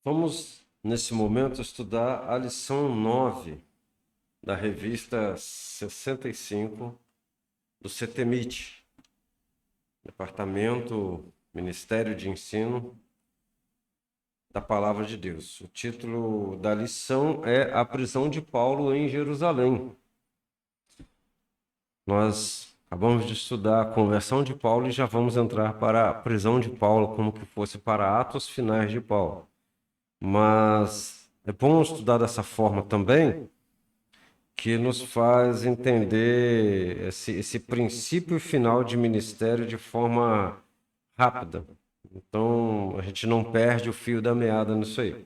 Vamos, nesse momento, estudar a lição 9 da revista 65 do CETEMIT, Departamento Ministério de Ensino da Palavra de Deus. O título da lição é A Prisão de Paulo em Jerusalém. Nós acabamos de estudar a conversão de Paulo e já vamos entrar para a prisão de Paulo, como que fosse para Atos finais de Paulo. Mas é bom estudar dessa forma também, que nos faz entender esse princípio final de ministério de forma rápida. Então, a gente não perde o fio da meada nisso aí.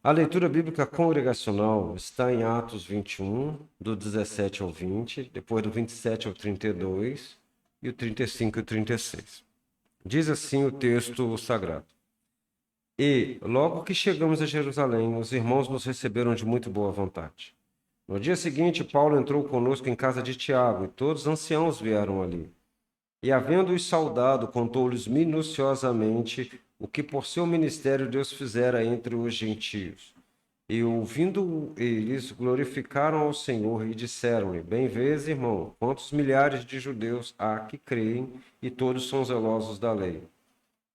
A leitura bíblica congregacional está em Atos 21, do 17 ao 20, depois do 27 ao 32 e o 35 e o 36. Diz assim o texto sagrado. E, logo que chegamos a Jerusalém, os irmãos nos receberam de muito boa vontade. No dia seguinte, Paulo entrou conosco em casa de Tiago, e todos os anciãos vieram ali. E, havendo-os saudado, contou-lhes minuciosamente o que por seu ministério Deus fizera entre os gentios. E, ouvindo eles, glorificaram ao Senhor e disseram-lhe: Bem vês, irmão, quantos milhares de judeus há que creem, e todos são zelosos da lei.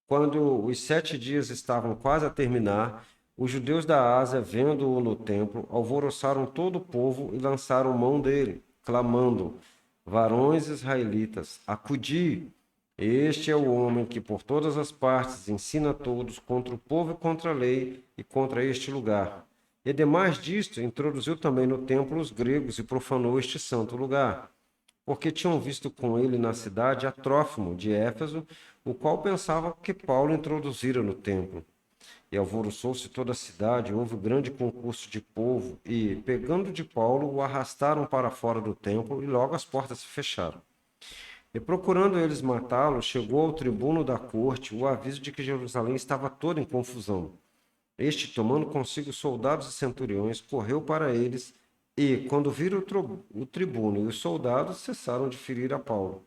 Quando os 7 dias estavam quase a terminar, os judeus da Ásia, vendo-o no templo, alvoroçaram todo o povo e lançaram mão dele, clamando: Varões israelitas, acudi! Este é o homem que por todas as partes ensina a todos contra o povo e contra a lei e contra este lugar. E demais disto, introduziu também no templo os gregos e profanou este santo lugar, porque tinham visto com ele na cidade a Trófimo de Éfeso, o qual pensava que Paulo introduzira no templo. E alvoroçou-se toda a cidade, houve grande concurso de povo, e, pegando de Paulo, o arrastaram para fora do templo, e logo as portas se fecharam. E procurando eles matá-lo, chegou ao tribuno da corte o aviso de que Jerusalém estava toda em confusão. Este, tomando consigo soldados e centuriões, correu para eles, e, quando viram o tribuno e os soldados, cessaram de ferir a Paulo.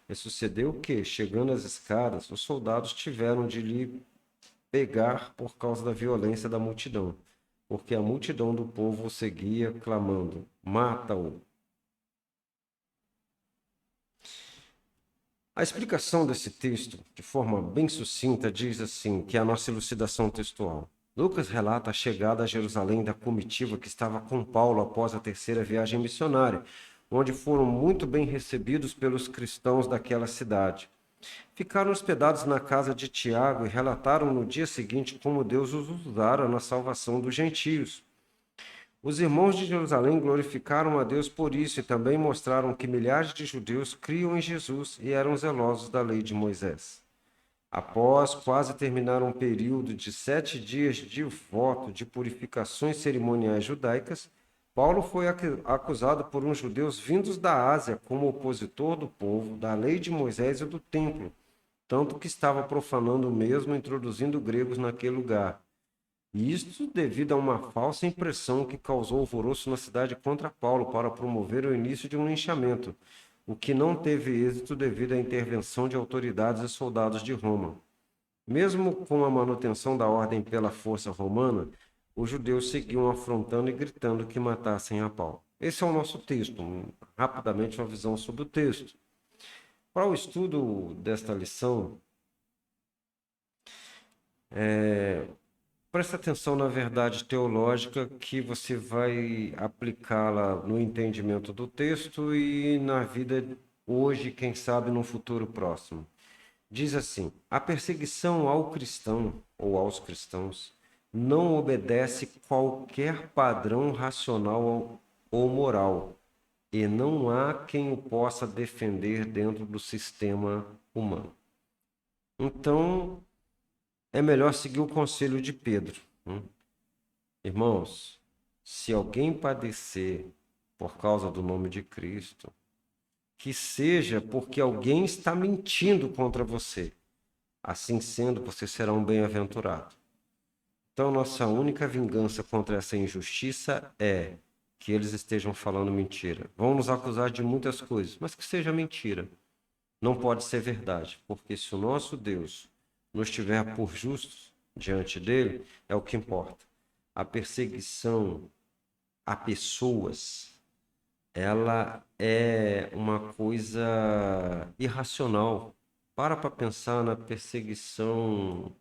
E sucedeu que, chegando às escadas, os soldados tiveram de lhe pegar por causa da violência da multidão, porque a multidão do povo o seguia, clamando: Mata-o! A explicação desse texto, de forma bem sucinta, diz assim, que é a nossa elucidação textual. Lucas relata a chegada a Jerusalém da comitiva que estava com Paulo após a terceira viagem missionária, onde foram muito bem recebidos pelos cristãos daquela cidade. Ficaram hospedados na casa de Tiago e relataram no dia seguinte como Deus os usara na salvação dos gentios. Os irmãos de Jerusalém glorificaram a Deus por isso e também mostraram que milhares de judeus criam em Jesus e eram zelosos da lei de Moisés. Após quase terminar um período de 7 dias de voto de purificações cerimoniais judaicas, Paulo foi acusado por uns judeus vindos da Ásia como opositor do povo, da lei de Moisés e do templo, tanto que estava profanando o mesmo, introduzindo gregos naquele lugar. E isto devido a uma falsa impressão que causou alvoroço na cidade contra Paulo para promover o início de um linchamento, o que não teve êxito devido à intervenção de autoridades e soldados de Roma. Mesmo com a manutenção da ordem pela força romana, os judeus seguiam afrontando e gritando que matassem a Paulo. Esse é o nosso texto, rapidamente uma visão sobre o texto. Para o estudo desta lição, preste atenção na verdade teológica que você vai aplicá-la no entendimento do texto e na vida hoje, quem sabe no futuro próximo. Diz assim: a perseguição ao cristão ou aos cristãos não obedece qualquer padrão racional ou moral, e não há quem o possa defender dentro do sistema humano. Então, é melhor seguir o conselho de Pedro. Irmãos, se alguém padecer por causa do nome de Cristo, que seja porque alguém está mentindo contra você. Assim sendo, você será um bem-aventurado. Então, nossa única vingança contra essa injustiça é que eles estejam falando mentira. Vão nos acusar de muitas coisas, mas que seja mentira. Não pode ser verdade, porque se o nosso Deus nos tiver por justos, diante dele, é o que importa. A perseguição a pessoas, ela é uma coisa irracional. Para pensar na perseguição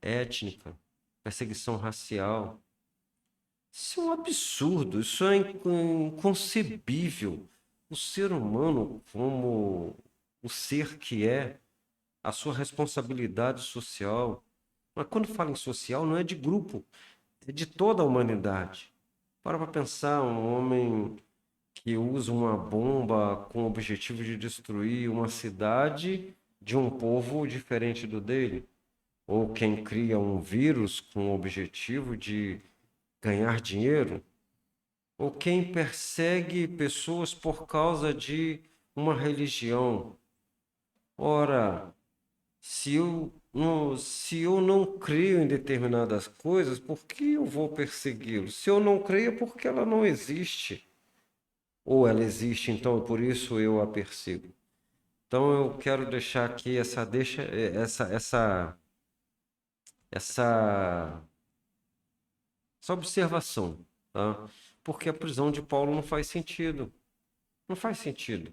étnica, perseguição racial. Isso é um absurdo, isso é inconcebível. O ser humano, como o ser que é, a sua responsabilidade social. Mas quando fala em social, não é de grupo, é de toda a humanidade. Para pensar, um homem que usa uma bomba com o objetivo de destruir uma cidade de um povo diferente do dele. Ou quem cria um vírus com o objetivo de ganhar dinheiro. Ou quem persegue pessoas por causa de uma religião. Ora, se eu não creio em determinadas coisas, por que eu vou persegui-lo? Se eu não creio, é porque ela não existe. Ou ela existe, então por isso eu a persigo. Então eu quero deixar aqui essa, essa observação, tá? Porque a prisão de Paulo não faz sentido. Não faz sentido.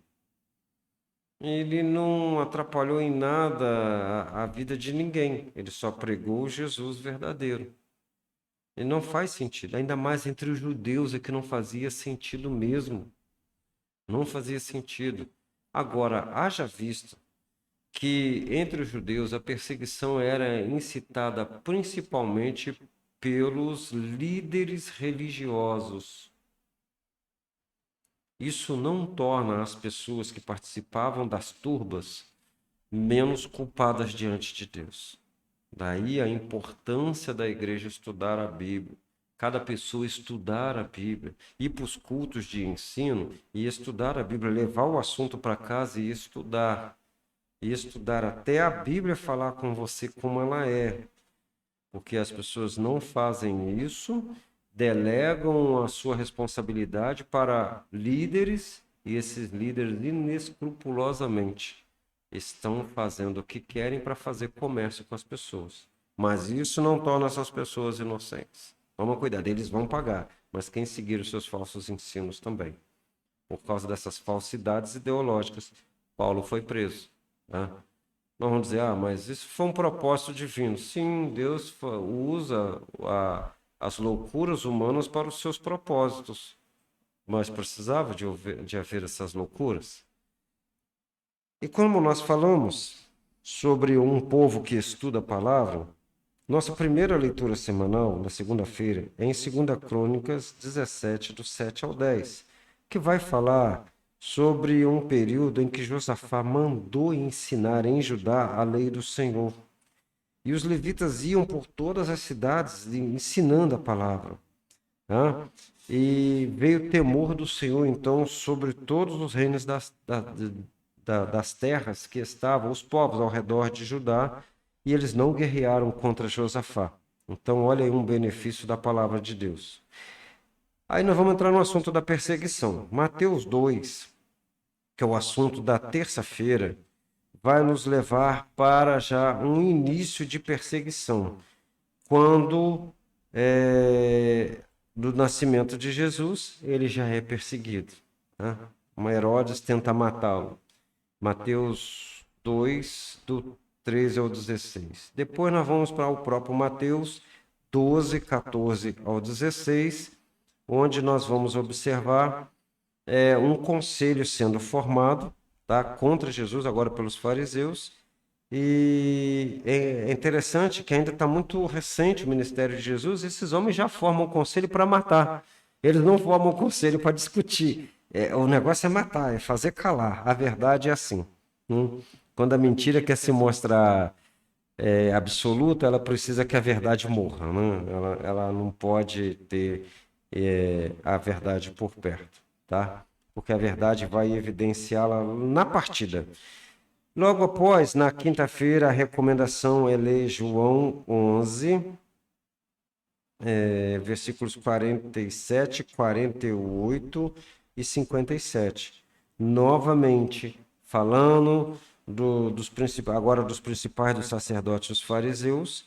Ele não atrapalhou em nada a vida de ninguém. Ele só pregou Jesus verdadeiro. E não faz sentido. Ainda mais entre os judeus é que não fazia sentido mesmo. Não fazia sentido. Agora, haja visto que entre os judeus a perseguição era incitada principalmente pelos líderes religiosos. Isso não torna as pessoas que participavam das turbas menos culpadas diante de Deus. Daí a importância da igreja estudar a Bíblia. Cada pessoa estudar a Bíblia, ir para os cultos de ensino e estudar a Bíblia, levar o assunto para casa e estudar. E estudar até a Bíblia falar com você como ela é. Porque as pessoas não fazem isso, delegam a sua responsabilidade para líderes, e esses líderes inescrupulosamente estão fazendo o que querem para fazer comércio com as pessoas. Mas isso não torna essas pessoas inocentes. Toma cuidado, eles vão pagar, mas quem seguir os seus falsos ensinos também. Por causa dessas falsidades ideológicas, Paulo foi preso. Tá? Nós vamos dizer, mas isso foi um propósito divino. Sim, Deus usa as loucuras humanas para os seus propósitos. Mas precisava de haver essas loucuras. E como nós falamos sobre um povo que estuda a palavra, nossa primeira leitura semanal, na segunda-feira, é em 2 Crônicas 17, do 7 ao 10, que vai falar sobre um período em que Josafá mandou ensinar em Judá a lei do Senhor. E os levitas iam por todas as cidades ensinando a palavra. Tá? E veio o temor do Senhor, então, sobre todos os reinos das terras que estavam, os povos ao redor de Judá, e eles não guerrearam contra Josafá. Então, olha aí um benefício da palavra de Deus. Aí nós vamos entrar no assunto da perseguição. Mateus 2, que é o assunto da terça-feira, vai nos levar para já um início de perseguição. Quando, do nascimento de Jesus, ele já é perseguido. Né? Herodes tenta matá-lo. Mateus 2, do 13 ao 16. Depois nós vamos para o próprio Mateus 12, 14 ao 16, onde nós vamos observar um conselho sendo formado, tá, contra Jesus, agora pelos fariseus. E é interessante que ainda está muito recente o ministério de Jesus, esses homens já formam um conselho para matar. Eles não formam um conselho para discutir. O negócio é matar, é fazer calar. A verdade é assim. Quando a mentira quer se mostrar absoluta, ela precisa que a verdade morra. Né? Ela não pode ter a verdade por perto, tá? Porque a verdade vai evidenciá-la na partida. Logo após, na quinta-feira, a recomendação é ler João 11, versículos 47, 48 e 57. Novamente, falando agora dos principais dos sacerdotes e os fariseus,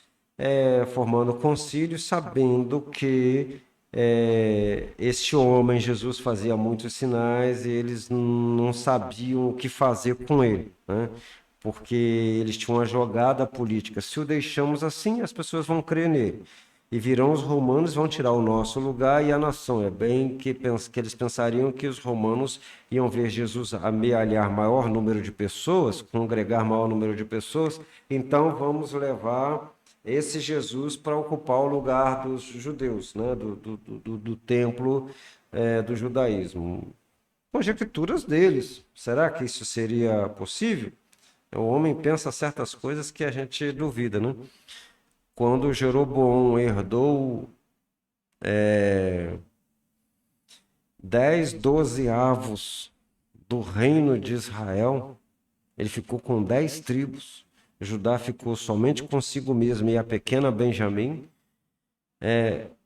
formando concílio, sabendo que este homem, Jesus, fazia muitos sinais e eles não sabiam o que fazer com ele, né? Porque eles tinham uma jogada política. Se o deixamos assim, as pessoas vão crer nele. E virão os romanos, vão tirar o nosso lugar e a nação. É bem que eles pensariam que os romanos iam ver Jesus amealhar maior número de pessoas, congregar maior número de pessoas, então vamos levar esse Jesus para ocupar o lugar dos judeus, né? do templo do judaísmo. Conjecturas deles. Será que isso seria possível? O homem pensa certas coisas que a gente duvida, né? Quando Jeroboão herdou 10 dozeavos do reino de Israel, ele ficou com 10 tribos. Judá ficou somente consigo mesmo e a pequena Benjamim,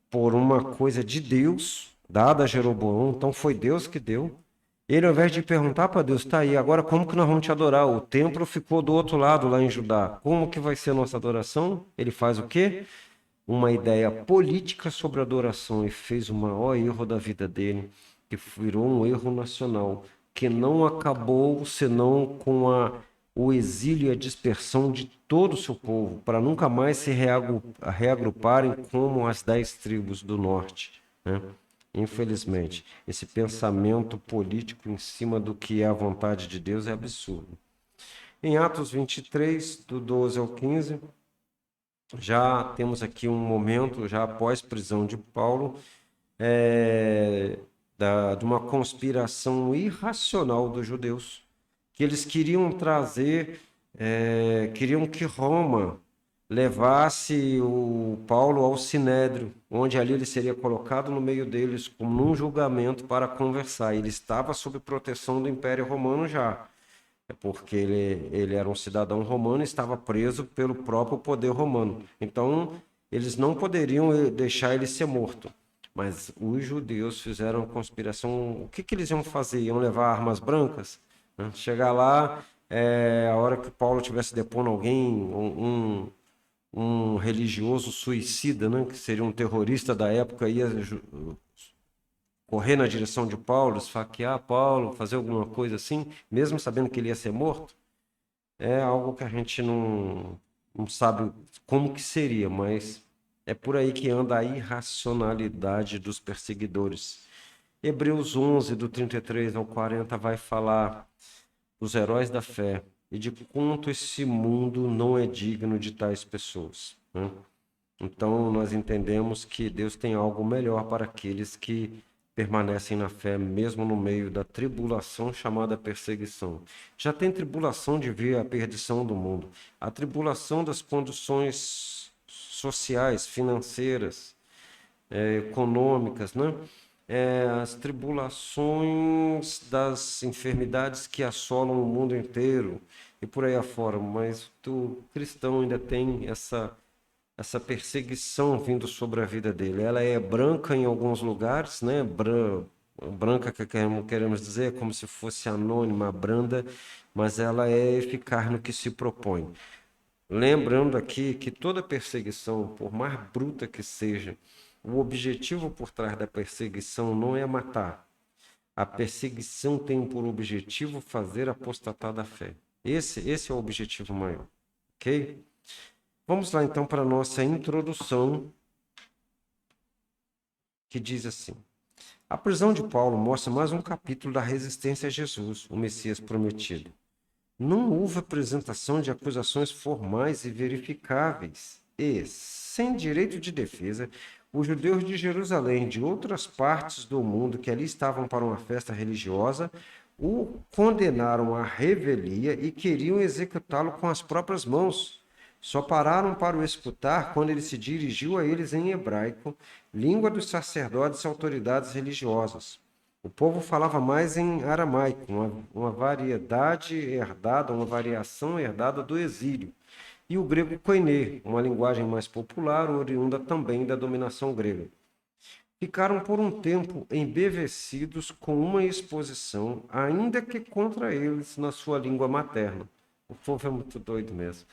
por uma coisa de Deus, dada a Jeroboão. Então foi Deus que deu. Ele, ao invés de perguntar para Deus, tá aí, agora como que nós vamos te adorar? O templo ficou do outro lado, lá em Judá. Como que vai ser a nossa adoração? Ele faz o quê? Uma ideia política sobre adoração e fez o maior erro da vida dele, que virou um erro nacional, que não acabou senão com o exílio e a dispersão de todo o seu povo, para nunca mais se reagruparem como as 10 tribos do norte, né? Infelizmente, esse pensamento político em cima do que é a vontade de Deus é absurdo. Em Atos 23, do 12 ao 15, já temos aqui um momento, já após prisão de Paulo, de uma conspiração irracional dos judeus, que eles queriam trazer, queriam que Roma levasse o Paulo ao Sinédrio, onde ali ele seria colocado no meio deles como num julgamento para conversar. Ele estava sob proteção do Império Romano já, porque ele era um cidadão romano e estava preso pelo próprio poder romano. Então, eles não poderiam deixar ele ser morto. Mas os judeus fizeram uma conspiração. O que eles iam fazer? Iam levar armas brancas? Né? Chegar lá, a hora que Paulo estivesse depondo alguém, um religioso suicida, né, que seria um terrorista da época, ia correr na direção de Paulo, esfaquear Paulo, fazer alguma coisa assim, mesmo sabendo que ele ia ser morto, é algo que a gente não sabe como que seria, mas é por aí que anda a irracionalidade dos perseguidores. Hebreus 11, do 33 ao 40, vai falar dos heróis da fé e de quanto esse mundo não é digno de tais pessoas, né? Então, nós entendemos que Deus tem algo melhor para aqueles que permanecem na fé, mesmo no meio da tribulação chamada perseguição. Já tem tribulação de ver a perdição do mundo, a tribulação das condições sociais, financeiras, econômicas, né? As tribulações das enfermidades que assolam o mundo inteiro e por aí afora, mas o cristão ainda tem essa perseguição vindo sobre a vida dele. Ela é branca em alguns lugares, né? Branca que queremos dizer, como se fosse anônima, branda, mas ela é eficaz no que se propõe. Lembrando aqui que toda perseguição, por mais bruta que seja, o objetivo por trás da perseguição não é matar. A perseguição tem por objetivo fazer apostatar da fé. Esse é o objetivo maior, ok? Vamos lá então para a nossa introdução, que diz assim: a prisão de Paulo mostra mais um capítulo da resistência a Jesus, o Messias prometido. Não houve apresentação de acusações formais e verificáveis, e, sem direito de defesa, os judeus de Jerusalém e de outras partes do mundo que ali estavam para uma festa religiosa o condenaram à revelia e queriam executá-lo com as próprias mãos. Só pararam para o escutar quando ele se dirigiu a eles em hebraico, língua dos sacerdotes e autoridades religiosas. O povo falava mais em aramaico, uma variedade herdada, uma variação herdada do exílio, e o grego koiné, uma linguagem mais popular, oriunda também da dominação grega. Ficaram por um tempo embevecidos com uma exposição, ainda que contra eles, na sua língua materna. O povo é muito doido mesmo.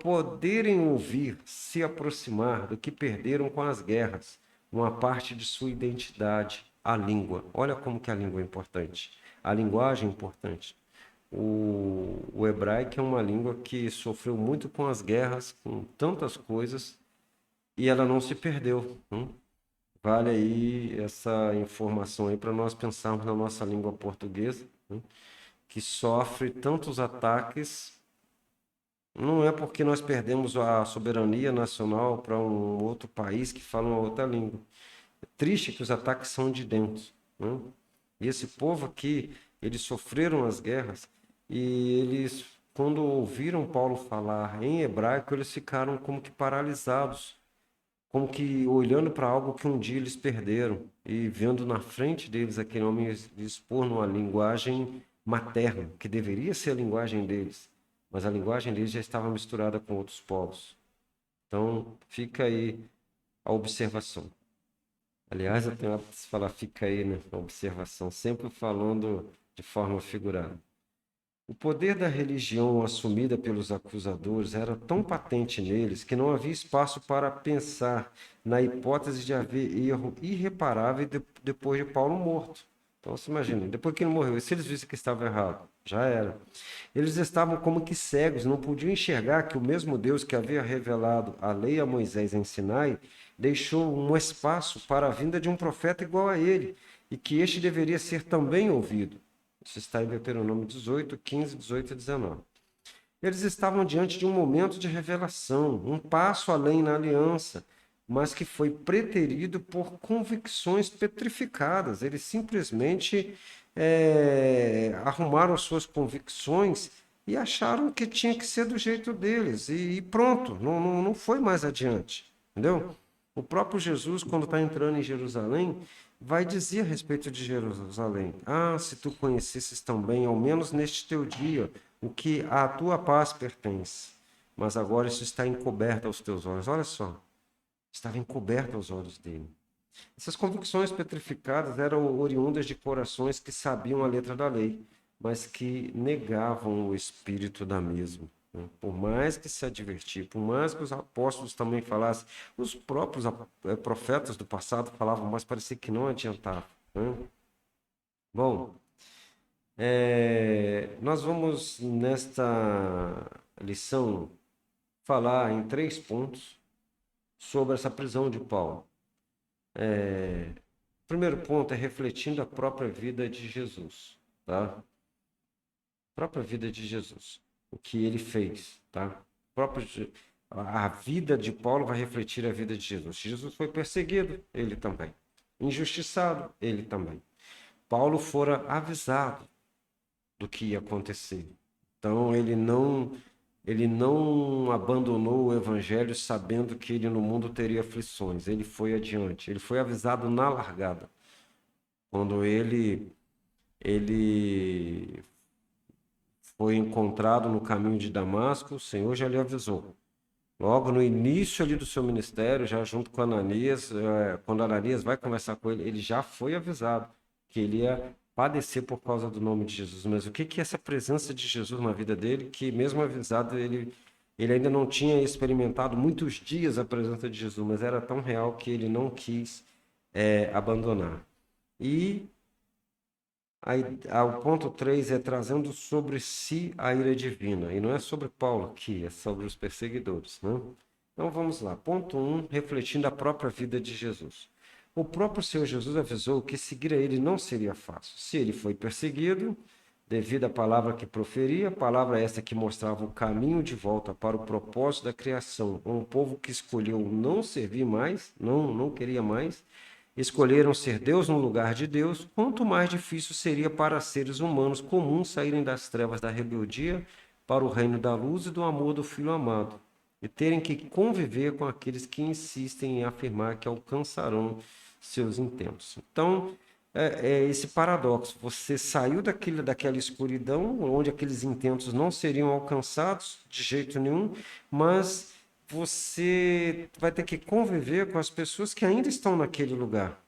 Poderem ouvir, se aproximar do que perderam com as guerras, uma parte de sua identidade, a língua. Olha como que a língua é importante. A linguagem é importante. O hebraico é uma língua que sofreu muito com as guerras, com tantas coisas, e ela não se perdeu. Vale aí essa informação aí para nós pensarmos na nossa língua portuguesa, que sofre tantos ataques. Não é porque nós perdemos a soberania nacional para um outro país que fala uma outra língua. É triste que os ataques são de dentro, né? E esse povo aqui, eles sofreram as guerras e eles, quando ouviram Paulo falar em hebraico, eles ficaram como que paralisados, como que olhando para algo que um dia eles perderam e vendo na frente deles aquele homem expor numa linguagem materna, que deveria ser a linguagem deles, mas a linguagem deles já estava misturada com outros povos. Então, fica aí a observação. Aliás, eu tenho hábito de falar fica aí, né? A observação, sempre falando de forma figurada. O poder da religião assumida pelos acusadores era tão patente neles que não havia espaço para pensar na hipótese de haver erro irreparável depois de Paulo morto. Então, se imagina, depois que ele morreu, e se eles vissem que estava errado? Já era. Eles estavam como que cegos, não podiam enxergar que o mesmo Deus que havia revelado a lei a Moisés em Sinai deixou um espaço para a vinda de um profeta igual a ele, e que este deveria ser também ouvido. Isso está em Deuteronômio 18, 15, 18 e 19. Eles estavam diante de um momento de revelação, um passo além na aliança, mas que foi preterido por convicções petrificadas. Eles simplesmente arrumaram suas convicções e acharam que tinha que ser do jeito deles. E pronto, não foi mais adiante. Entendeu? O próprio Jesus, quando está entrando em Jerusalém, vai dizer a respeito de Jerusalém: Ah, se tu conhecesses também, ao menos neste teu dia, o que à tua paz pertence. Mas agora isso está encoberto aos teus olhos. Olha só, estava encoberto aos olhos dele. Essas convicções petrificadas eram oriundas de corações que sabiam a letra da lei, mas que negavam o espírito da mesma. Por mais que se advertir, por mais que os apóstolos também falassem, os próprios profetas do passado falavam, mas parecia que não adiantava. Bom, nós vamos nesta lição falar em 3 pontos sobre essa prisão de Paulo. O primeiro ponto é refletindo a própria vida de Jesus, tá? A própria vida de Jesus, o que ele fez, tá? A vida de Paulo vai refletir a vida de Jesus. Jesus foi perseguido, ele também. Injustiçado, ele também. Paulo fora avisado do que ia acontecer. Então ele não abandonou o evangelho sabendo que ele no mundo teria aflições. Ele foi adiante. Ele foi avisado na largada. Quando ele foi encontrado no caminho de Damasco, o Senhor já lhe avisou. Logo no início ali do seu ministério, já junto com Ananias, quando Ananias vai conversar com ele, ele já foi avisado que ele ia padecer por causa do nome de Jesus. Mas o que é essa presença de Jesus na vida dele, que mesmo avisado, ele ainda não tinha experimentado muitos dias a presença de Jesus, mas era tão real que ele não quis abandonar. E o ponto 3 é trazendo sobre si a ira divina. E não é sobre Paulo aqui, é sobre os perseguidores, né? Então vamos lá. Ponto 1, refletindo a própria vida de Jesus. O próprio Senhor Jesus avisou que seguir a ele não seria fácil. Se ele foi perseguido, devido à palavra que proferia, palavra essa que mostrava o caminho de volta para o propósito da criação, um povo que escolheu não servir mais, não queria mais, escolheram ser Deus no lugar de Deus, quanto mais difícil seria para seres humanos comuns saírem das trevas da rebeldia para o reino da luz e do amor do Filho amado, e terem que conviver com aqueles que insistem em afirmar que alcançarão seus intentos. Então, é esse paradoxo. Você saiu daquela escuridão, onde aqueles intentos não seriam alcançados de jeito nenhum, mas você vai ter que conviver com as pessoas que ainda estão naquele lugar.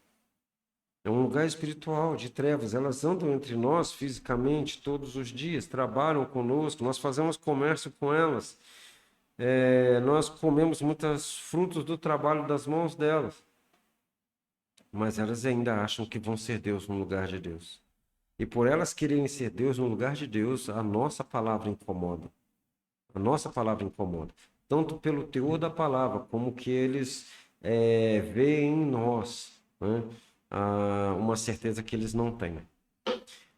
É um lugar espiritual, de trevas. Elas andam entre nós fisicamente todos os dias, trabalham conosco, nós fazemos comércio com elas. Nós comemos muitos frutos do trabalho das mãos delas. Mas elas ainda acham que vão ser Deus no lugar de Deus. E por elas quererem ser Deus no lugar de Deus, a nossa palavra incomoda. A nossa palavra incomoda. Tanto pelo teor da palavra, como que eles veem em nós, né? Uma certeza que eles não têm.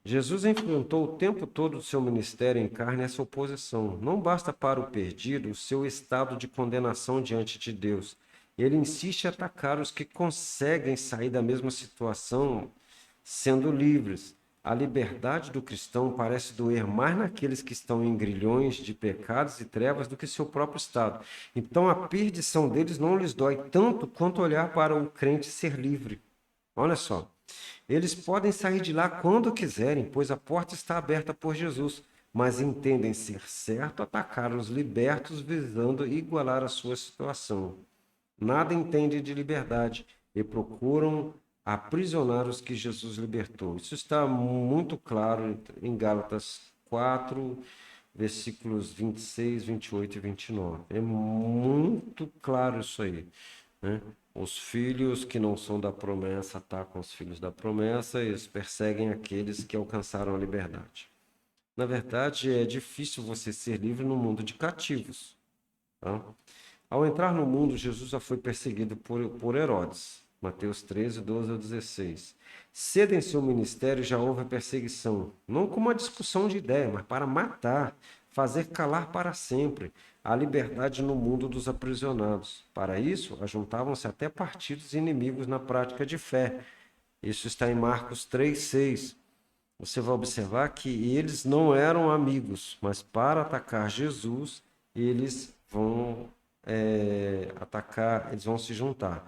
Jesus enfrentou o tempo todo do seu ministério em carne essa oposição. Não basta para o perdido o seu estado de condenação diante de Deus. Ele insiste em atacar os que conseguem sair da mesma situação sendo livres. A liberdade do cristão parece doer mais naqueles que estão em grilhões de pecados e trevas do que seu próprio estado. Então a perdição deles não lhes dói tanto quanto olhar para o crente ser livre. Olha só. Eles podem sair de lá quando quiserem, pois a porta está aberta por Jesus, mas entendem ser certo atacar os libertos visando igualar a sua situação. Nada entendem de liberdade e procuram aprisionar os que Jesus libertou. Isso está muito claro em Gálatas 4, versículos 26, 28 e 29. É muito claro isso aí, né? Os filhos que não são da promessa atacam os filhos da promessa e eles perseguem aqueles que alcançaram a liberdade. Na verdade, é difícil você ser livre no mundo de cativos. Tá? Ao entrar no mundo, Jesus já foi perseguido por Herodes. Mateus 13, 12 a 16. Cedo em seu ministério já houve perseguição, não como uma discussão de ideia, mas para matar, fazer calar para sempre a liberdade no mundo dos aprisionados. Para isso, ajuntavam-se até partidos inimigos na prática de fé. Isso está em Marcos 3, 6. Você vai observar que eles não eram amigos, mas para atacar Jesus, eles vão atacar, eles vão se juntar.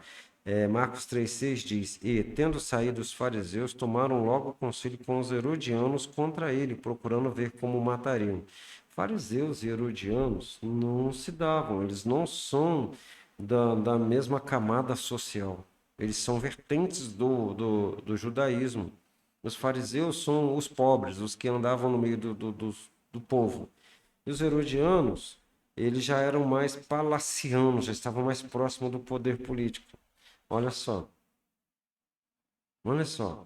Marcos 3,6 diz: E, tendo saído os fariseus, tomaram logo conselho com os herodianos contra ele, procurando ver como o matariam. Fariseus e herodianos não se davam, eles não são da mesma camada social, eles são vertentes do judaísmo. Os fariseus são os pobres, os que andavam no meio do povo. E os herodianos, eles já eram mais palacianos, já estavam mais próximos do poder político. Olha só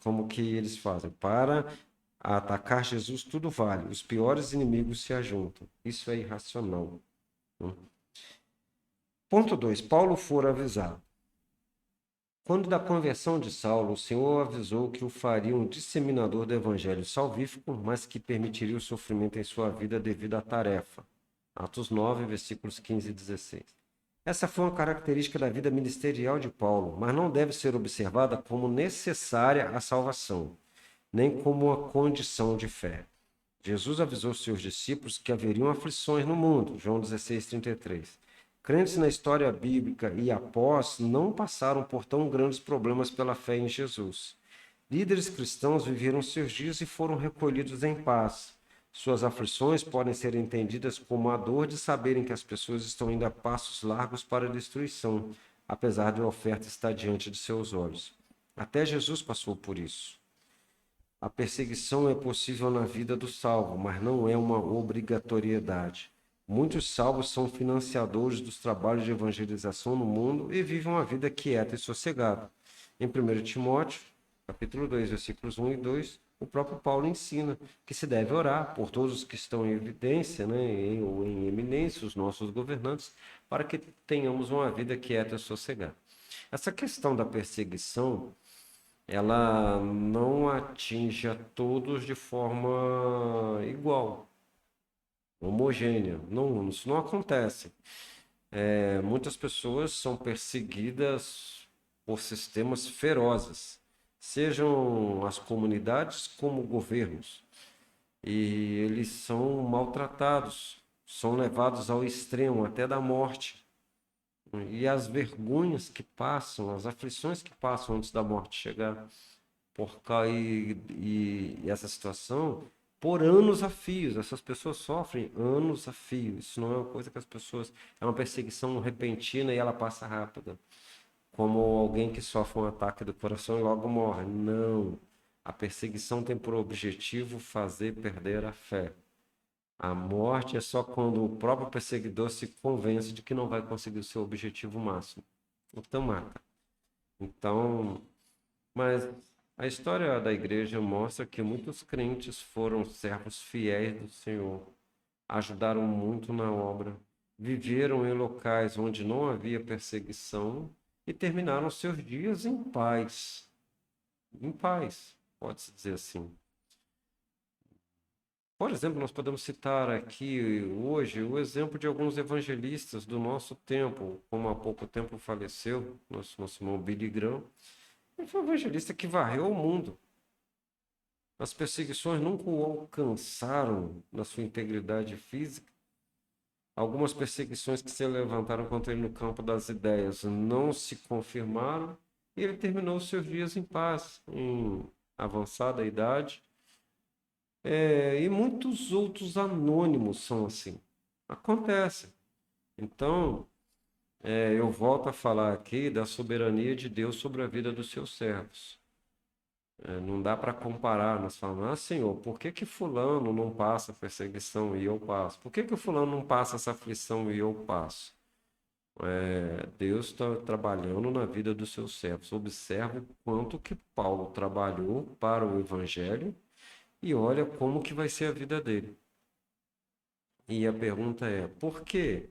como que eles fazem. Para atacar Jesus, tudo vale. Os piores inimigos se ajuntam. Isso é irracional. Ponto 2. Paulo for avisado. Quando da conversão de Saulo, o Senhor avisou que o faria um disseminador do evangelho salvífico, mas que permitiria o sofrimento em sua vida devido à tarefa. Atos 9, versículos 15 e 16. Essa foi uma característica da vida ministerial de Paulo, mas não deve ser observada como necessária à salvação, nem como uma condição de fé. Jesus avisou seus discípulos que haveriam aflições no mundo, João 16, 33. Crentes na história bíblica e após não passaram por tão grandes problemas pela fé em Jesus. Líderes cristãos viveram seus dias e foram recolhidos em paz. Suas aflições podem ser entendidas como a dor de saberem que as pessoas estão indo a passos largos para a destruição, apesar de a oferta estar diante de seus olhos. Até Jesus passou por isso. A perseguição é possível na vida do salvo, mas não é uma obrigatoriedade. Muitos salvos são financiadores dos trabalhos de evangelização no mundo e vivem uma vida quieta e sossegada. Em 1 Timóteo, capítulo 2, versículos 1 e 2, o próprio Paulo ensina que se deve orar por todos os que estão em evidência, né, ou em eminência, os nossos governantes, para que tenhamos uma vida quieta e sossegada. Essa questão da perseguição, ela não atinge a todos de forma igual, homogênea. Não, isso não acontece. Muitas pessoas são perseguidas por sistemas ferozes, sejam as comunidades como governos, e eles são maltratados, são levados ao extremo, até da morte. E as vergonhas que passam, as aflições que passam antes da morte chegar, e essa situação, por anos a fios, essas pessoas sofrem anos a fio. Isso não é uma coisa que as pessoas, é uma perseguição repentina e ela passa rápida. como alguém que sofre um ataque do coração e logo morre. Não. A perseguição tem por objetivo fazer perder a fé. A morte é só quando o próprio perseguidor se convence de que não vai conseguir o seu objetivo máximo. Então mata. Então, mas a história da igreja mostra que muitos crentes foram servos fiéis do Senhor, ajudaram muito na obra, viveram em locais onde não havia perseguição e terminaram seus dias em paz. Em paz, pode-se dizer assim. Por exemplo, nós podemos citar aqui hoje o exemplo de alguns evangelistas do nosso tempo, como há pouco tempo faleceu nosso irmão Billy Graham. Ele foi um evangelista que varreu o mundo. As perseguições nunca o alcançaram na sua integridade física. Algumas perseguições que se levantaram contra ele no campo das ideias não se confirmaram e ele terminou seus dias em paz, em avançada idade. E muitos outros anônimos são assim. Acontece. Então, eu volto a falar aqui da soberania de Deus sobre a vida dos seus servos. Não dá para comparar, nós falamos, Senhor, por que que fulano não passa perseguição e eu passo? Por que que o fulano não passa essa aflição e eu passo? Deus está trabalhando na vida dos seus servos. Observe o quanto que Paulo trabalhou para o Evangelho e olha como que vai ser a vida dele. E a pergunta é, por quê?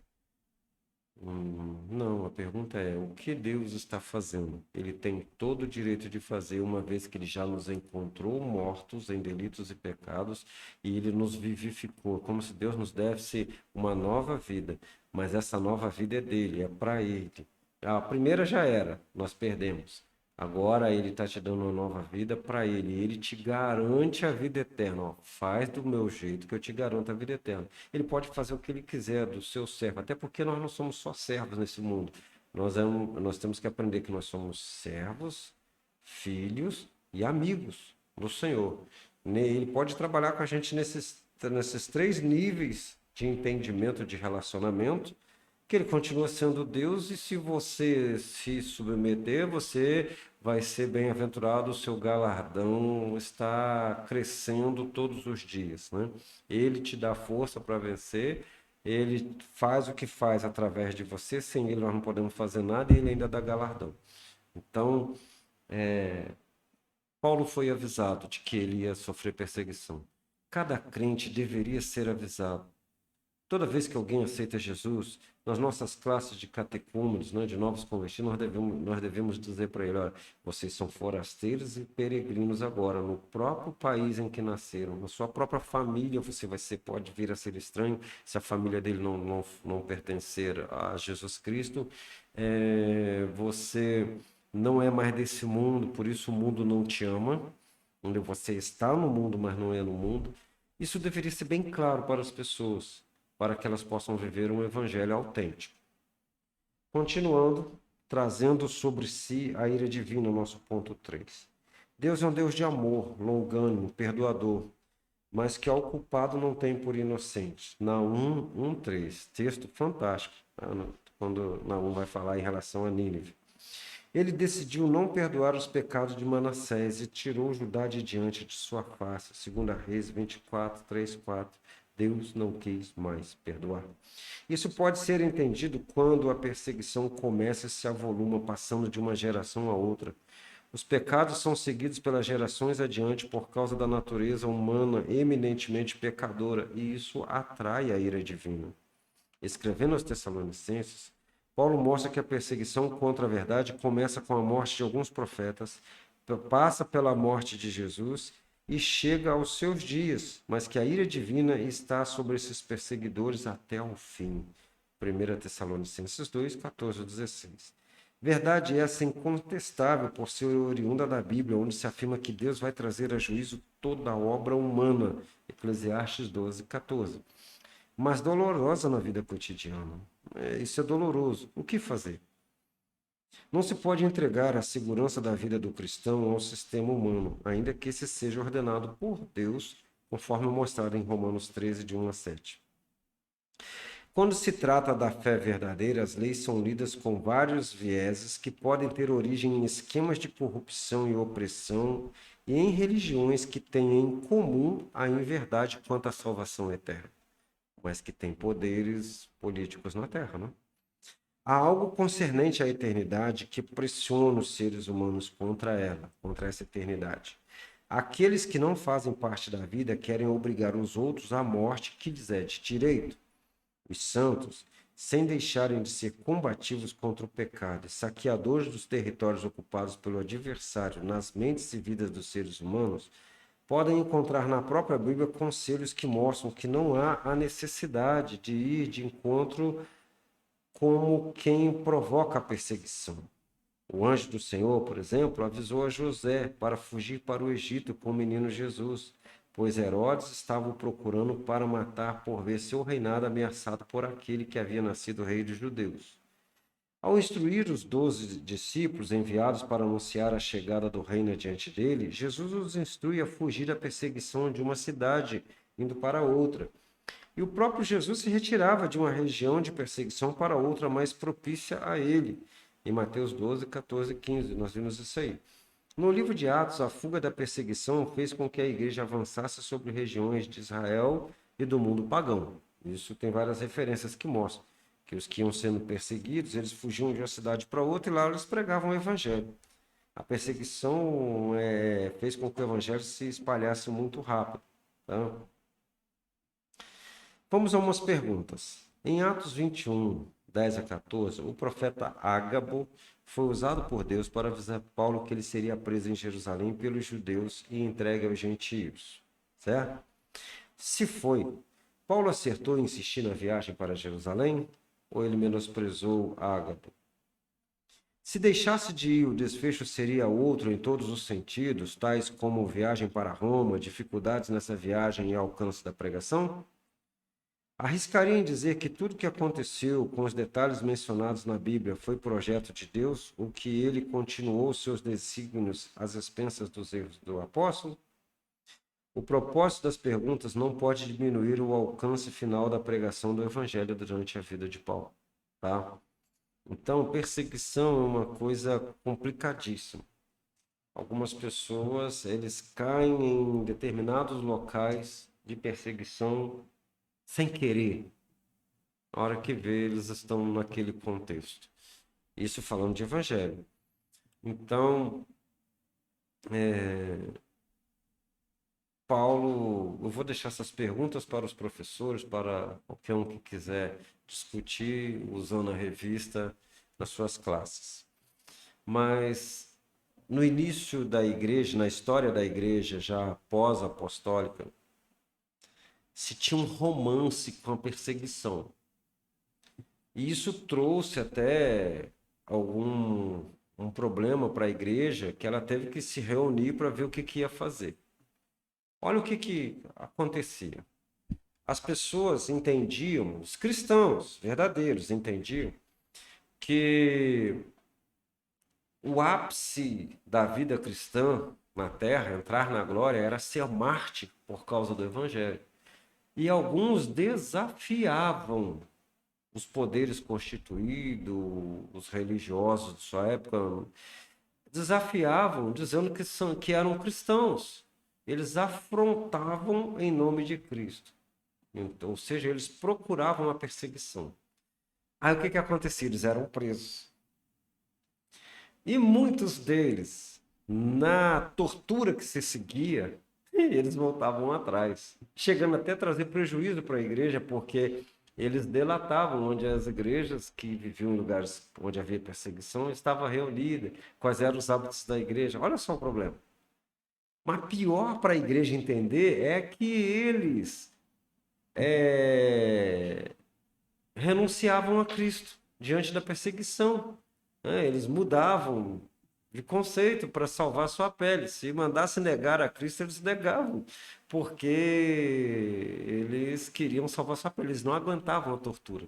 Não, a pergunta é, o que Deus está fazendo? Ele tem todo o direito de fazer, uma vez que ele já nos encontrou mortos em delitos e pecados e ele nos vivificou, como se Deus nos desse uma nova vida. Mas essa nova vida é dele, é para ele. A primeira já era, nós perdemos. Agora ele está te dando uma nova vida para ele. Ele te garante a vida eterna. Ó, faz do meu jeito que eu te garanto a vida eterna. Ele pode fazer o que ele quiser do seu servo, até porque nós não somos só servos nesse mundo. Nós temos que aprender que nós somos servos, filhos e amigos do Senhor. Ele pode trabalhar com a gente nesses três níveis de entendimento, de relacionamento, que ele continua sendo Deus, e se você se submeter, você vai ser bem-aventurado, o seu galardão está crescendo todos os dias, né? Ele te dá força para vencer, ele faz o que faz através de você, sem ele nós não podemos fazer nada e ele ainda dá galardão. Então, Paulo foi avisado de que ele ia sofrer perseguição. Cada crente deveria ser avisado. Toda vez que alguém aceita Jesus, nas nossas classes de catecúmenos, né, de novos convertidos, nós devemos dizer para ele, olha, vocês são forasteiros e peregrinos agora, no próprio país em que nasceram, na sua própria família, pode vir a ser estranho, se a família dele não pertencer a Jesus Cristo, você não é mais desse mundo, por isso o mundo não te ama, onde você está no mundo, mas não é no mundo. Isso deveria ser bem claro para as pessoas, para que elas possam viver um evangelho autêntico. Continuando, trazendo sobre si a ira divina, nosso ponto 3. Deus é um Deus de amor, longânimo, perdoador, mas que ao culpado não tem por inocente. Naum 1:3, texto fantástico, quando Naum vai falar em relação a Nínive. Ele decidiu não perdoar os pecados de Manassés e tirou Judá de diante de sua face. 2 Reis 24, 3, 4. Deus não quis mais perdoar. Isso pode ser entendido quando a perseguição começa e se avoluma, passando de uma geração a outra. Os pecados são seguidos pelas gerações adiante por causa da natureza humana eminentemente pecadora, e isso atrai a ira divina. Escrevendo aos Tessalonicenses, Paulo mostra que a perseguição contra a verdade começa com a morte de alguns profetas, passa pela morte de Jesus e chega aos seus dias, mas que a ira divina está sobre esses perseguidores até o fim. 1 Tessalonicenses 2, 14 a 16. Verdade essa incontestável por ser oriunda da Bíblia, onde se afirma que Deus vai trazer a juízo toda a obra humana. Eclesiastes 12, 14. Mas dolorosa na vida cotidiana. Isso é doloroso. O que fazer? Não se pode entregar a segurança da vida do cristão ao sistema humano, ainda que esse seja ordenado por Deus, conforme mostrado em Romanos 13, de 1 a 7. Quando se trata da fé verdadeira, as leis são lidas com vários vieses que podem ter origem em esquemas de corrupção e opressão e em religiões que têm em comum a inverdade quanto à salvação eterna, mas que têm poderes políticos na Terra, não? Há algo concernente à eternidade que pressiona os seres humanos contra ela, contra essa eternidade. Aqueles que não fazem parte da vida querem obrigar os outros à morte que lhes é de direito. Os santos, sem deixarem de ser combativos contra o pecado e saqueadores dos territórios ocupados pelo adversário nas mentes e vidas dos seres humanos, podem encontrar na própria Bíblia conselhos que mostram que não há a necessidade de ir de encontro como quem provoca a perseguição. O anjo do Senhor, por exemplo, avisou a José para fugir para o Egito com o menino Jesus, pois Herodes estava o procurando para matar por ver seu reinado ameaçado por aquele que havia nascido rei dos judeus. Ao instruir os 12 discípulos enviados para anunciar a chegada do reino diante dele, Jesus os instrui a fugir da perseguição de uma cidade, indo para outra. E o próprio Jesus se retirava de uma região de perseguição para outra mais propícia a ele. Em Mateus 12, 14 e 15, nós vimos isso aí. No livro de Atos, a fuga da perseguição fez com que a igreja avançasse sobre regiões de Israel e do mundo pagão. Isso tem várias referências que mostram que os que iam sendo perseguidos, eles fugiam de uma cidade para outra e lá eles pregavam o evangelho. A perseguição fez com que o evangelho se espalhasse muito rápido. Tá? Vamos a umas perguntas. Em Atos 21, 10 a 14, o profeta Ágabo foi usado por Deus para avisar Paulo que ele seria preso em Jerusalém pelos judeus e entregue aos gentios. Certo? Se foi, Paulo acertou em insistir na viagem para Jerusalém ou ele menosprezou Ágabo? Se deixasse de ir, o desfecho seria outro em todos os sentidos, tais como viagem para Roma, dificuldades nessa viagem e alcance da pregação? Arriscaria em dizer que tudo o que aconteceu com os detalhes mencionados na Bíblia foi projeto de Deus, ou que ele continuou seus desígnios às expensas dos erros do apóstolo? O propósito das perguntas não pode diminuir o alcance final da pregação do Evangelho durante a vida de Paulo. Tá? Então, perseguição é uma coisa complicadíssima. Algumas pessoas, eles caem em determinados locais de perseguição sem querer. Na hora que vê, eles estão naquele contexto. Isso falando de evangelho. Então, Paulo, eu vou deixar essas perguntas para os professores, para qualquer um que quiser discutir, usando a revista nas suas classes. Mas, no início da igreja, na história da igreja, já pós-apostólica, se tinha um romance com a perseguição. E isso trouxe até um problema para a igreja, que ela teve que se reunir para ver o que ia fazer. Olha o que acontecia. As pessoas entendiam, os cristãos verdadeiros entendiam, que o ápice da vida cristã na terra, entrar na glória, era ser mártir por causa do evangelho. E alguns desafiavam os poderes constituídos, os religiosos de sua época, desafiavam, dizendo que eram cristãos. Eles afrontavam em nome de Cristo. Então, ou seja, eles procuravam a perseguição. Aí o que acontecia? Eles eram presos. E muitos deles, na tortura que se seguia, eles voltavam atrás, chegando até a trazer prejuízo para a igreja, porque eles delatavam onde as igrejas que viviam em lugares onde havia perseguição estavam reunidas, quais eram os hábitos da igreja. Olha só o problema. Mas pior para a igreja entender é que eles renunciavam a Cristo diante da perseguição. Eles mudavam de conceito para salvar sua pele. Se mandasse negar a Cristo, eles negavam, porque eles queriam salvar sua pele, eles não aguentavam a tortura.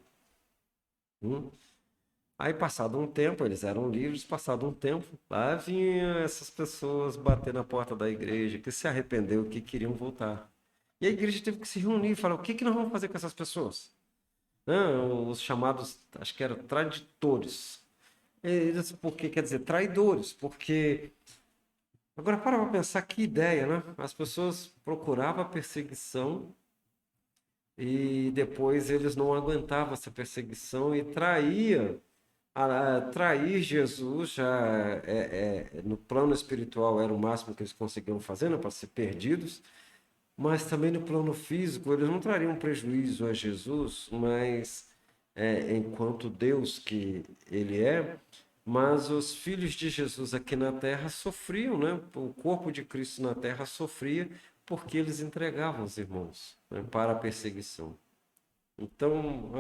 Aí, passado um tempo, eles eram livres, passado um tempo, lá vinham essas pessoas bater na porta da igreja, que se arrependeu, que queriam voltar. E a igreja teve que se reunir e falar, o que nós vamos fazer com essas pessoas? Não, os chamados, acho que eram traditores. Eles, porque quer dizer traidores, porque agora para pensar que ideia, né? As pessoas procuravam a perseguição e depois eles não aguentavam essa perseguição e trair Jesus já no plano espiritual era o máximo que eles conseguiam fazer, né, para ser perdidos, mas também no plano físico eles não trariam prejuízo a Jesus, mas enquanto Deus que ele é, mas os filhos de Jesus aqui na terra sofriam, né? O corpo de Cristo na terra sofria porque eles entregavam os irmãos, né, para a perseguição. Então,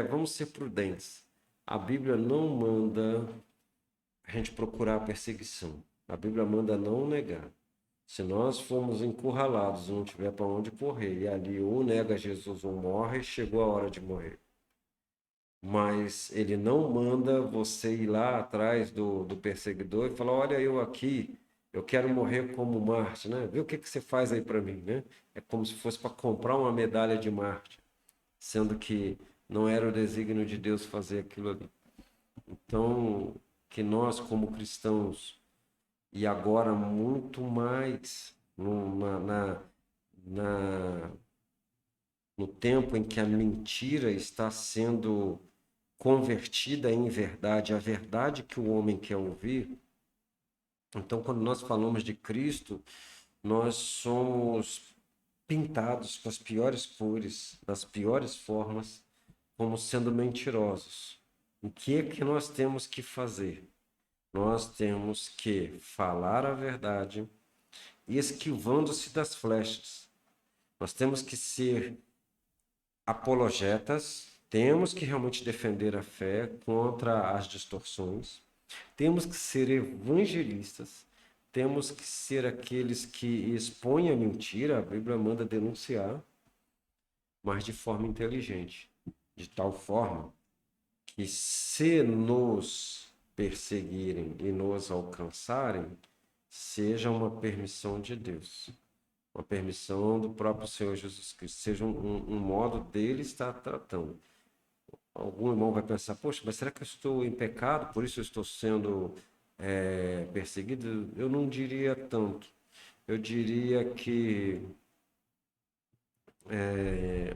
vamos ser prudentes. A Bíblia não manda a gente procurar a perseguição. A Bíblia manda não negar. Se nós formos encurralados, não tiver para onde correr, e ali ou nega Jesus ou morre, chegou a hora de morrer. Mas ele não manda você ir lá atrás do perseguidor e falar: olha, eu aqui, eu quero morrer como Marte, né? Vê o que você faz aí para mim, né? É como se fosse para comprar uma medalha de Marte, sendo que não era o desígnio de Deus fazer aquilo ali. Então, que nós, como cristãos, e agora muito mais na, no tempo em que a mentira está sendo convertida em verdade, a verdade que o homem quer ouvir. Então, quando nós falamos de Cristo, nós somos pintados com as piores cores, das piores formas, como sendo mentirosos. O que é que nós temos que fazer? Nós temos que falar a verdade, esquivando-se das flechas. Nós temos que ser apologetas, temos que realmente defender a fé contra as distorções, temos que ser evangelistas, temos que ser aqueles que expõem a mentira, a Bíblia manda denunciar, mas de forma inteligente, de tal forma que se nos perseguirem e nos alcançarem, seja uma permissão de Deus, uma permissão do próprio Senhor Jesus Cristo, seja um modo dele estar tratando. Algum irmão vai pensar: poxa, mas será que eu estou em pecado, por isso eu estou sendo perseguido? Eu não diria tanto. Eu diria que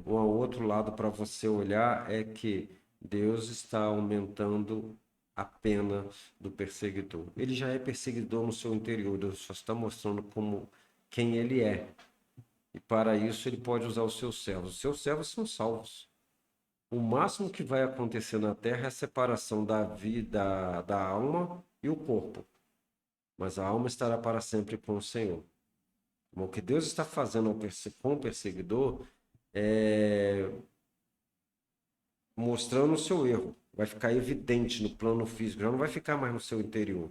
um outro lado para você olhar é que Deus está aumentando a pena do perseguidor. Ele já é perseguidor no seu interior, Deus só está mostrando como quem ele é. E para isso ele pode usar os seus servos. Os seus servos são salvos. O máximo que vai acontecer na terra é a separação da vida, da alma e o corpo. Mas a alma estará para sempre com o Senhor. O que Deus está fazendo com o perseguidor é mostrando o seu erro. Vai ficar evidente no plano físico, já não vai ficar mais no seu interior.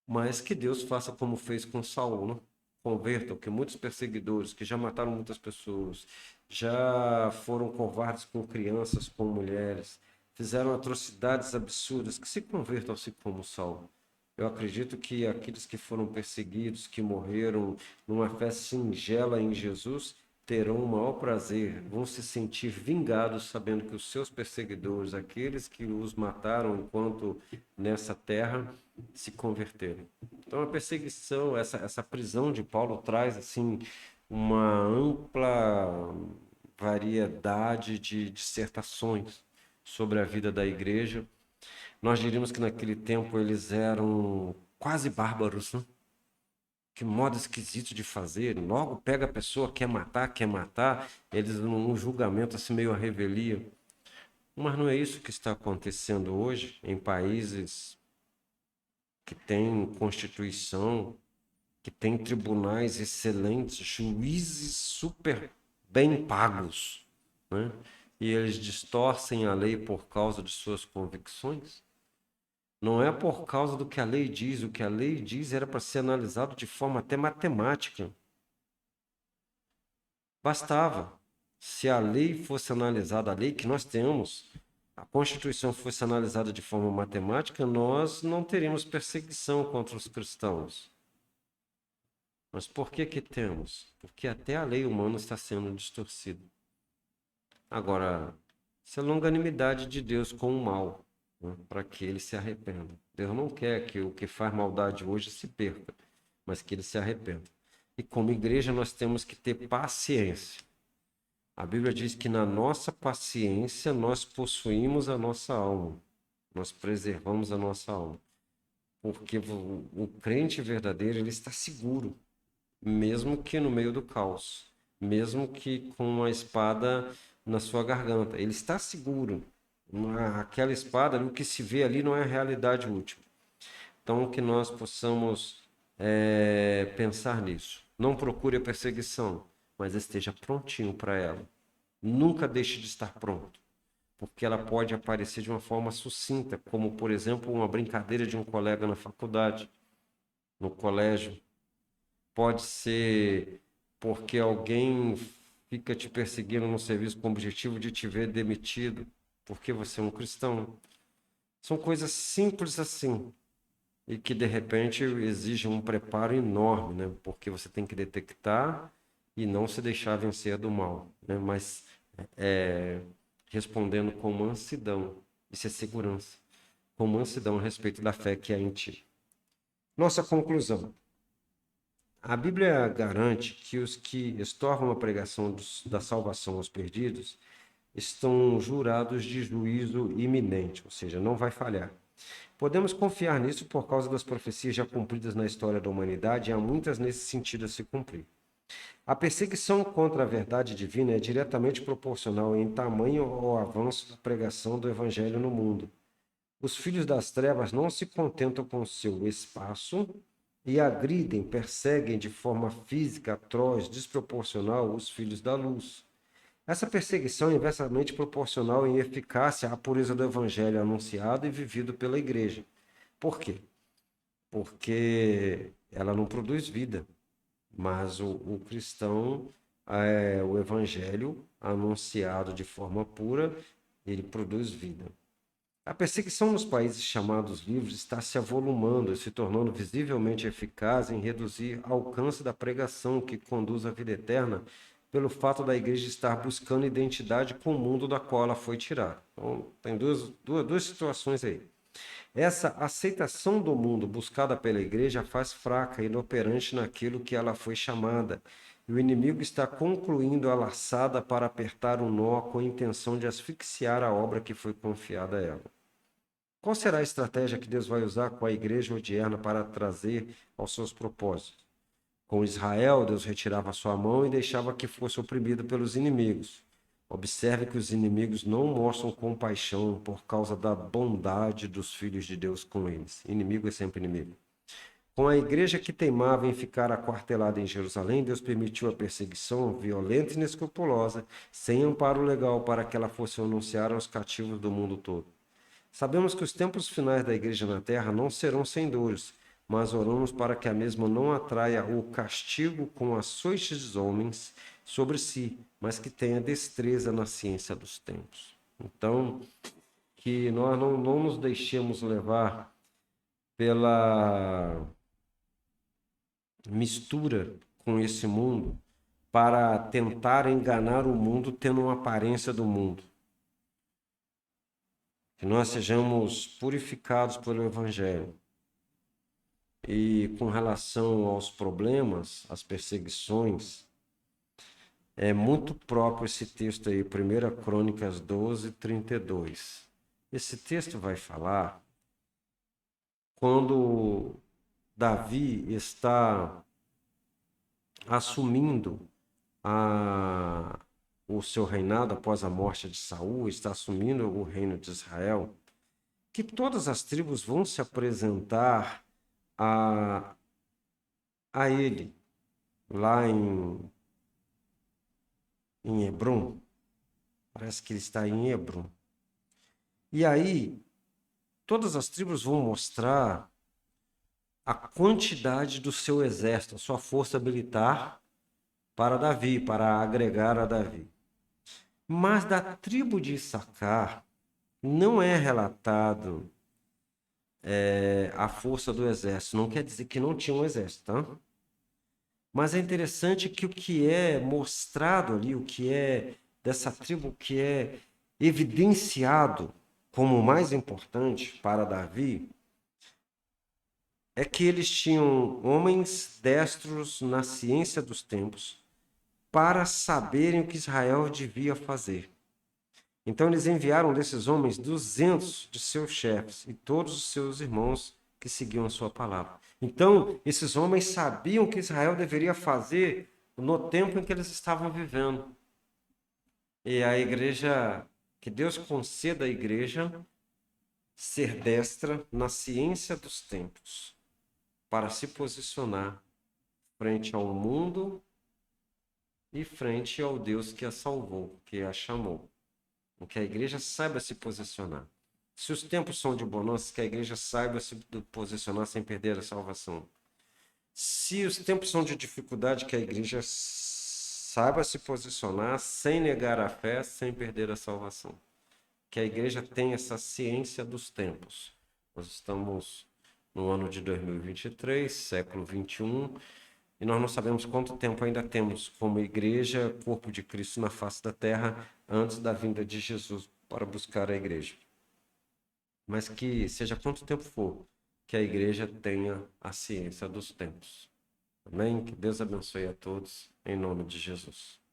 Mas que Deus faça como fez com Saul, né? Convertam, que muitos perseguidores que já mataram muitas pessoas, já foram covardes com crianças, com mulheres, fizeram atrocidades absurdas, que se convertam assim como Saul. Eu acredito que aqueles que foram perseguidos, que morreram numa fé singela em Jesus, terão o maior prazer, vão se sentir vingados, sabendo que os seus perseguidores, aqueles que os mataram enquanto nessa terra, se converteram. Então a perseguição, essa prisão de Paulo traz assim uma ampla variedade de dissertações sobre a vida da igreja. Nós diríamos que naquele tempo eles eram quase bárbaros, né? Que modo esquisito de fazer. Logo pega a pessoa, quer matar, eles num julgamento assim meio a revelia. Mas não é isso que está acontecendo hoje em países que têm constituição, que têm tribunais excelentes, juízes super bem pagos, né? E eles distorcem a lei por causa de suas convicções. Não é por causa do que a lei diz. O que a lei diz era para ser analisado de forma até matemática. Bastava. Se a lei fosse analisada, a lei que nós temos, a Constituição fosse analisada de forma matemática, nós não teríamos perseguição contra os cristãos. Mas por que que temos? Porque até a lei humana está sendo distorcida. Agora, Isso é longanimidade de Deus com o mal, né? Para que ele se arrependa. Deus não quer que o que faz maldade hoje se perca, mas que ele se arrependa. E como igreja nós temos que ter paciência. A Bíblia diz que na nossa paciência nós possuímos a nossa alma, nós preservamos a nossa alma. Porque o crente verdadeiro ele está seguro, mesmo que no meio do caos, mesmo que com uma espada na sua garganta. Ele está seguro. Aquela espada, o que se vê ali não é a realidade última. Então, que nós possamos pensar nisso. Não procure a perseguição, mas esteja prontinho para ela. Nunca deixe de estar pronto, porque ela pode aparecer de uma forma sucinta, como, por exemplo, uma brincadeira de um colega na faculdade, no colégio. Pode ser porque alguém fica te perseguindo no serviço com o objetivo de te ver demitido, porque você é um cristão. São coisas simples assim, e que de repente exigem um preparo enorme, né? Porque você tem que detectar e não se deixar vencer do mal, né? Mas respondendo com mansidão, isso é segurança, com mansidão a respeito da fé que há em ti. Nossa conclusão. A Bíblia garante que os que estorvam a pregação da salvação aos perdidos estão jurados de juízo iminente, ou seja, não vai falhar. Podemos confiar nisso por causa das profecias já cumpridas na história da humanidade e há muitas nesse sentido a se cumprir. A perseguição contra a verdade divina é diretamente proporcional em tamanho ao avanço da pregação do Evangelho no mundo. Os filhos das trevas não se contentam com seu espaço e agridem, perseguem de forma física, atroz, desproporcional os filhos da luz. Essa perseguição é inversamente proporcional em eficácia à pureza do Evangelho anunciado e vivido pela igreja. Por quê? Porque ela não produz vida, mas o cristão, o Evangelho anunciado de forma pura, ele produz vida. A perseguição nos países chamados livres está se avolumando e se tornando visivelmente eficaz em reduzir o alcance da pregação que conduz à vida eterna pelo fato da igreja estar buscando identidade com o mundo da qual ela foi tirada. Então, tem duas situações aí. Essa aceitação do mundo buscada pela igreja faz fraca e inoperante naquilo que ela foi chamada. E o inimigo está concluindo a laçada para apertar o nó com a intenção de asfixiar a obra que foi confiada a ela. Qual será a estratégia que Deus vai usar com a igreja odierna para trazer aos seus propósitos? Com Israel, Deus retirava sua mão e deixava que fosse oprimido pelos inimigos. Observe que os inimigos não mostram compaixão por causa da bondade dos filhos de Deus com eles. Inimigo é sempre inimigo. Com a igreja que teimava em ficar aquartelada em Jerusalém, Deus permitiu a perseguição violenta e inescrupulosa, sem amparo legal, para que ela fosse anunciar aos cativos do mundo todo. Sabemos que os tempos finais da igreja na terra não serão sem dores, mas oramos para que a mesma não atraia o castigo com açoites dos homens sobre si, mas que tenha destreza na ciência dos tempos. Então, que nós não nos deixemos levar pela mistura com esse mundo para tentar enganar o mundo tendo uma aparência do mundo. Que nós sejamos purificados pelo Evangelho. E com relação aos problemas, às perseguições, é muito próprio esse texto aí, 1 Crônicas 12, 32. Esse texto vai falar quando Davi está assumindo o seu reinado após a morte de Saul, está assumindo o reino de Israel, que todas as tribos vão se apresentar a ele, lá em Hebrom. Parece que ele está em Hebrom. E aí, todas as tribos vão mostrar a quantidade do seu exército, a sua força militar para Davi, para agregar a Davi. Mas da tribo de Issacar não é relatado a força do exército. Não quer dizer que não tinha um exército, tá? Mas é interessante que o que é mostrado ali, o que é dessa tribo, o que é evidenciado como o mais importante para Davi é que eles tinham homens destros na ciência dos tempos para saberem o que Israel devia fazer. Então eles enviaram desses homens 200 de seus chefes e todos os seus irmãos que seguiam a sua palavra. Então, esses homens sabiam o que Israel deveria fazer no tempo em que eles estavam vivendo. E a igreja, que Deus conceda à igreja ser destra na ciência dos tempos, para se posicionar frente ao mundo e frente ao Deus que a salvou, que a chamou. Que a igreja saiba se posicionar. Se os tempos são de bonança, que a igreja saiba se posicionar sem perder a salvação. Se os tempos são de dificuldade, que a igreja saiba se posicionar sem negar a fé, sem perder a salvação. Que a igreja tenha essa ciência dos tempos. Nós estamos no ano de 2023, século 21, e nós não sabemos quanto tempo ainda temos como igreja, corpo de Cristo na face da terra, antes da vinda de Jesus para buscar a igreja. Mas que seja quanto tempo for, que a igreja tenha a ciência dos tempos. Amém? Que Deus abençoe a todos, em nome de Jesus.